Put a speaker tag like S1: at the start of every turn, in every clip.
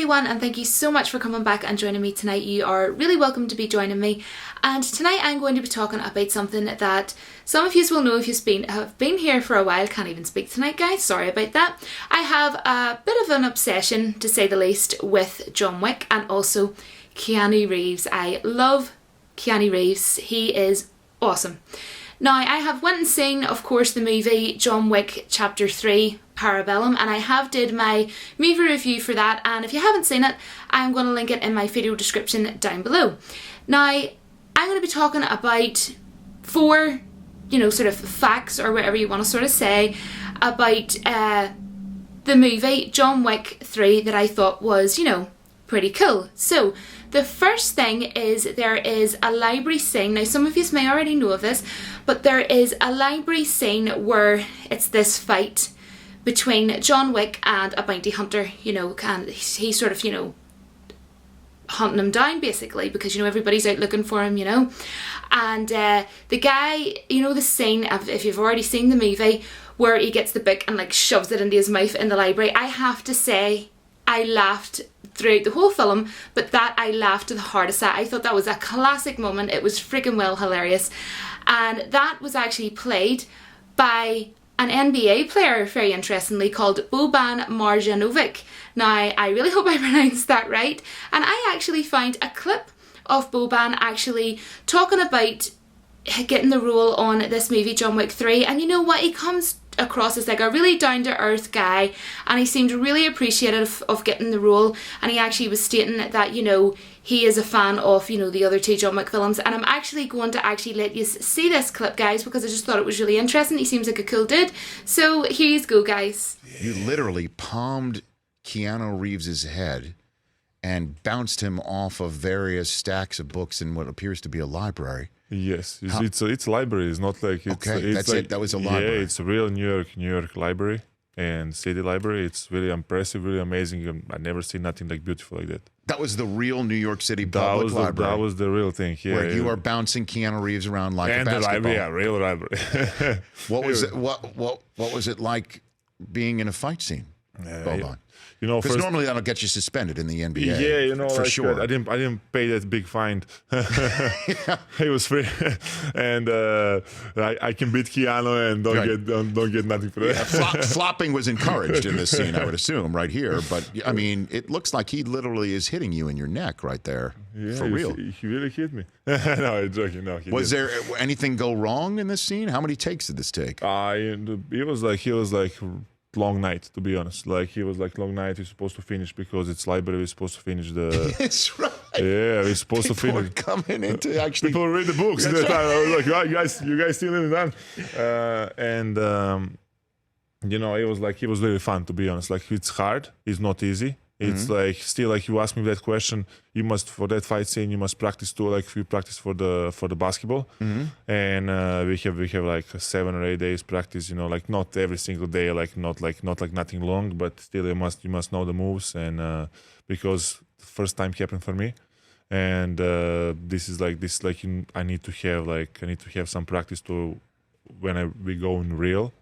S1: everyone, and thank you so much for coming back and joining me tonight. You are really welcome to be joining me, and tonight I'm going to be talking about something that some of you will know if you've have been here for a while. Can't even speak tonight, guys, sorry about that. I have a bit of an obsession, to say the least, with Johnwick and also Keanu Reeves. I love Keanu Reeves, he is awesome. Now, I have went and seen, of course, the movie John Wick Chapter 3 Parabellum, and I have did my movie review for that, and if you haven't seen it, I'm going to link it in my video description down below. Now, I'm going to be talking about 4, sort of facts, or whatever you want to sort of say, about the movie John Wick 3 that I thought was, pretty cool. So, the first thing is there is a library scene. Now, some of you may already know of this, but there is a library scene where it's this fight between John Wick and a bounty hunter, and he's sort of, hunting him down, basically, because, everybody's out looking for him, And the guy, the scene, if you've already seen the movie, where he gets the book and, shoves it into his mouth in the library, I have to say, I laughed throughout the whole film, but that I laughed the hardest at. I thought that was a classic moment. It was freaking well hilarious. And that was actually played by an NBA player, very interestingly, called Boban Marjanovic. Now, I really hope I pronounced that right. And I actually found a clip of Boban actually talking about getting the role on this movie, John Wick 3. And you know what? He comes across as like a really down-to-earth guy, and he seemed really appreciative of getting the role, and he actually was stating that, he is a fan of, the other 2 John Wick films. And I'm actually going to let you see this clip, guys, because I just thought it was really interesting. He seems like a cool dude. So here you go, guys.
S2: You literally palmed Keanu Reeves' head and bounced him off of various stacks of books in what appears to be a library.
S3: Yes, it's a library. It's not like it's
S2: okay.
S3: It's
S2: that's
S3: like,
S2: it. That was a library.
S3: Yeah, it's a real New York library and city library. It's really impressive, really amazing. I never seen nothing like beautiful like that.
S2: That was the real New York City public library.
S3: That was the real thing. Yeah,
S2: where you are bouncing Keanu Reeves around like
S3: and
S2: a basketball.
S3: The library, yeah, real library.
S2: What was it? What was it like being in a fight scene? Boban? Because normally that'll get you suspended in the NBA.
S3: Yeah,
S2: for sure.
S3: I didn't pay that big fine. It was free, and I can beat Keanu and don't get nothing for that.
S2: Yeah, flopping was encouraged in this scene, I would assume, right here. But I mean, it looks like he literally is hitting you in your neck right there.
S3: Yeah,
S2: for real.
S3: He really hit me. No, I'm joking. No,
S2: was there anything go wrong in this scene? How many takes did this take?
S3: He was like long night, to be honest. He was like long night. We're supposed to finish because it's library. We're supposed to finish the.
S2: That's right.
S3: Yeah, we're supposed to finish.
S2: People coming into actually.
S3: People read the books. At that time. I was like, right, you guys still in it, it was really fun, to be honest. It's hard. It's not easy. It's still you ask me that question, you must, for that fight scene, you must practice too, we practice for the basketball. And we have like 7 or 8 days practice, not every single day, not nothing long, but still you must know the moves. And because the first time happened for me, and I need to have some practice to when we go in real.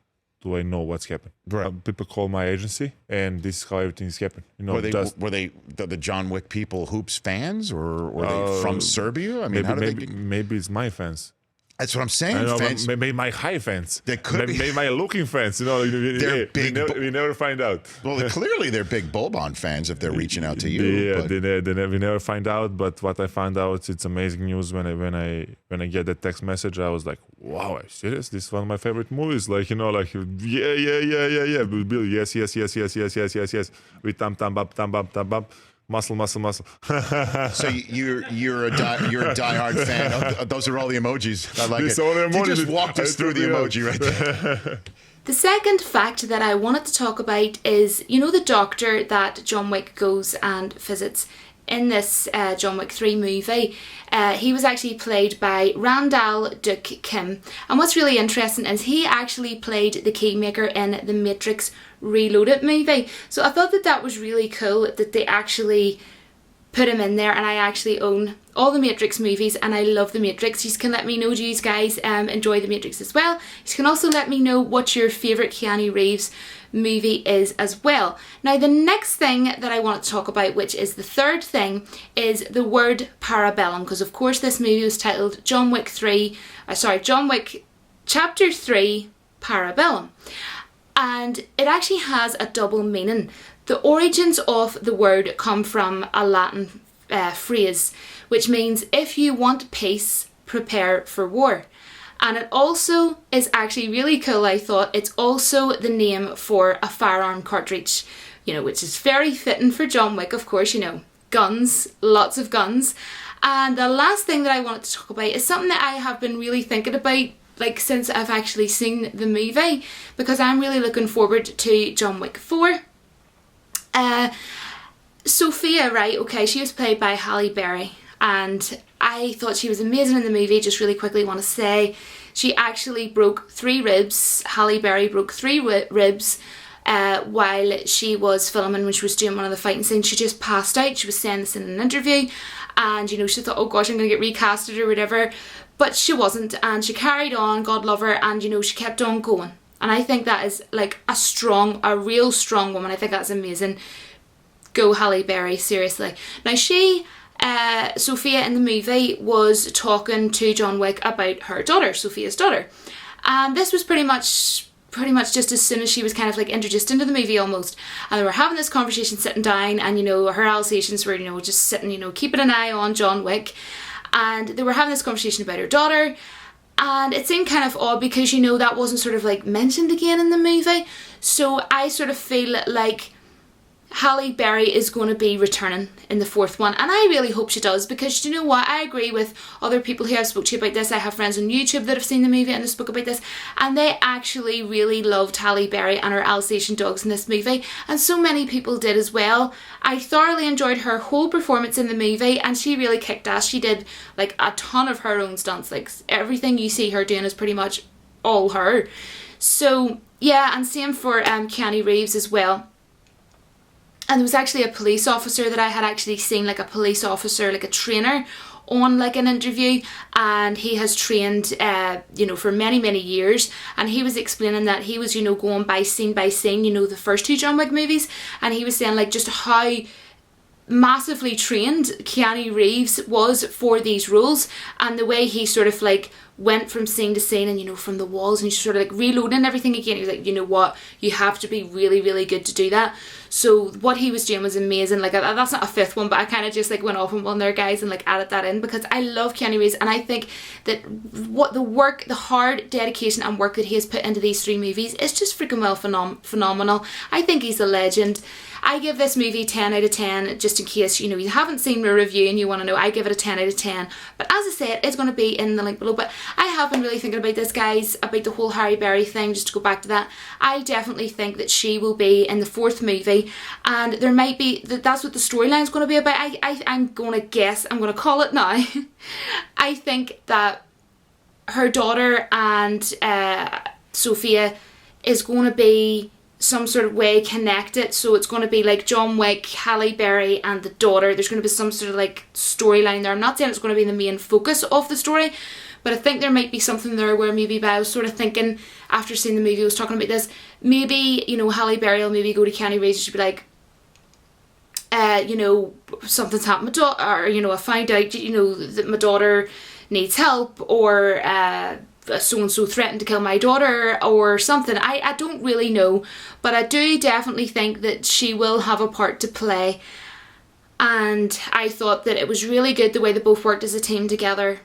S3: Do I know what's happened?
S2: Right.
S3: People call my agency, and this is how everything is happening.
S2: Were they the John Wick people hoops fans, or were they from Serbia? I mean,
S3: maybe it's my fans.
S2: That's what I'm saying. Fans.
S3: Maybe my high fans.
S2: They could
S3: maybe my looking fans.
S2: They're big.
S3: We never find out.
S2: Well, clearly they're big Boban fans if they're reaching out to you.
S3: Yeah, we never find out. But what I found out, it's amazing news when I get that text message. I was like, wow, are you serious? This is one of my favorite movies. Yeah. Bill, yes. We thumb up. Muscle.
S2: So you're a diehard fan. Those are all the emojis. I like it. You just walked us through the emoji right there.
S1: The second fact that I wanted to talk about is, the doctor that John Wick goes and visits in this John Wick 3 movie. He was actually played by Randall Duke Kim, and what's really interesting is he actually played the keymaker in the Matrix Reloaded movie. So I thought that was really cool that they actually put him in there, and I actually own all the Matrix movies and I love the Matrix. You can let me know, do you guys enjoy the Matrix as well? You can also let me know what's your favourite Keanu Reeves movie is as well. Now the next thing that I want to talk about, which is the third thing, is the word parabellum, because of course this movie was titled John Wick Chapter 3 Parabellum, and it actually has a double meaning. The origins of the word come from a Latin phrase, which means if you want peace, prepare for war. And it also is actually really cool, I thought. It's also the name for a firearm cartridge, which is very fitting for John Wick, of course, guns, lots of guns. And the last thing that I wanted to talk about is something that I have been really thinking about, like, since I've actually seen the movie, because I'm really looking forward to John Wick 4. Sophia, right, okay, she was played by Halle Berry, and I thought she was amazing in the movie. Just really quickly want to say, she actually broke 3 ribs. Halle Berry broke 3 ribs while she was filming, when she was doing one of the fighting scenes. She just passed out. She was saying this in an interview, and she thought, oh gosh, I'm going to get recasted or whatever, but she wasn't, and she carried on, God love her, and she kept on going. And I think that is like a real strong woman. I think that's amazing. Go Halle Berry, seriously. Now Sophia in the movie was talking to John Wick about her daughter, Sophia's daughter. And this was pretty much just as soon as she was kind of like introduced into the movie almost. And they were having this conversation sitting down, and her Alsatians were, just sitting, keeping an eye on John Wick. And they were having this conversation about her daughter. And it seemed kind of odd because, that wasn't sort of like mentioned again in the movie. So I sort of feel like Halle Berry is going to be returning in the 4th one, and I really hope she does, because you know what, I agree with other people who have spoke to you about this. I have friends on YouTube that have seen the movie and they spoke about this, and they actually really loved Halle Berry and her Alsatian dogs in this movie, and so many people did as well. I thoroughly enjoyed her whole performance in the movie, and she really kicked ass. She did like a ton of her own stunts, like everything you see her doing is pretty much all her. So yeah, and same for Keanureeves as well. And there was actually a police officer that I had actually seen, like a police officer, like a trainer, on like an interview, and he has trained for many years, and he was explaining that he was going by scene, the first 2 John Wick movies, and he was saying like just how massively trained Keanureeves was for these roles, and the way he sort of like went from scene to scene, and from the walls, and sort of like reloading everything again. He was like, what, you have to be really good to do that. So what he was doing was amazing. Like that's not a 5th one, but I kind of just like went off on one there, guys, and like added that in because I love Keanureeves, and I think that what the hard dedication and work that he has put into these 3 movies is just freaking well phenomenal. I think he's a legend. I give this movie 10 out of 10, just in case you haven't seen my review and you want to know. I give it a 10 out of 10. But as I said, it's going to be in the link below. But I have been really thinking about this, guys, about the whole Halle Berry thing, just to go back to that. I definitely think that she will be in the 4th movie, and there might be, that's what the storyline is going to be about. I'm going to guess, I'm going to call it now. I think that her daughter and Sophia is going to be some sort of way connected, so it's going to be like John Wick, Halle Berry and the daughter. There's going to be some sort of like storyline there. I'm not saying it's going to be the main focus of the story, but I think there might be something there where maybe, but I was sort of thinking after seeing the movie, I was talking about this, maybe Halle Berry will maybe go to Keanureeves and she'll be like, something's happened to my daughter, or I find out that my daughter needs help, or so-and-so threatened to kill my daughter or something. I don't really know, but I do definitely think that she will have a part to play, and I thought that it was really good the way they both worked as a team together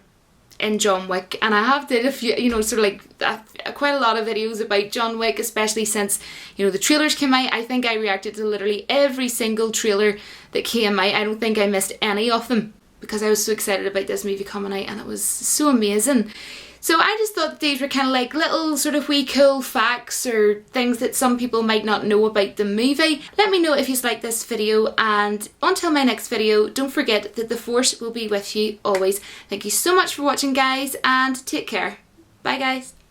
S1: in John Wick. And I have did a few, sort of like quite a lot of videos about John Wick, especially since the trailers came out. I think I reacted to literally every single trailer that came out. I don't think I missed any of them because I was so excited about this movie coming out, and it was so amazing. So I just thought these were kind of like little sort of wee cool facts or things that some people might not know about the movie. Let me know if you like this video, and until my next video, don't forget that the Force will be with you always. Thank you so much for watching, guys, and take care. Bye, guys.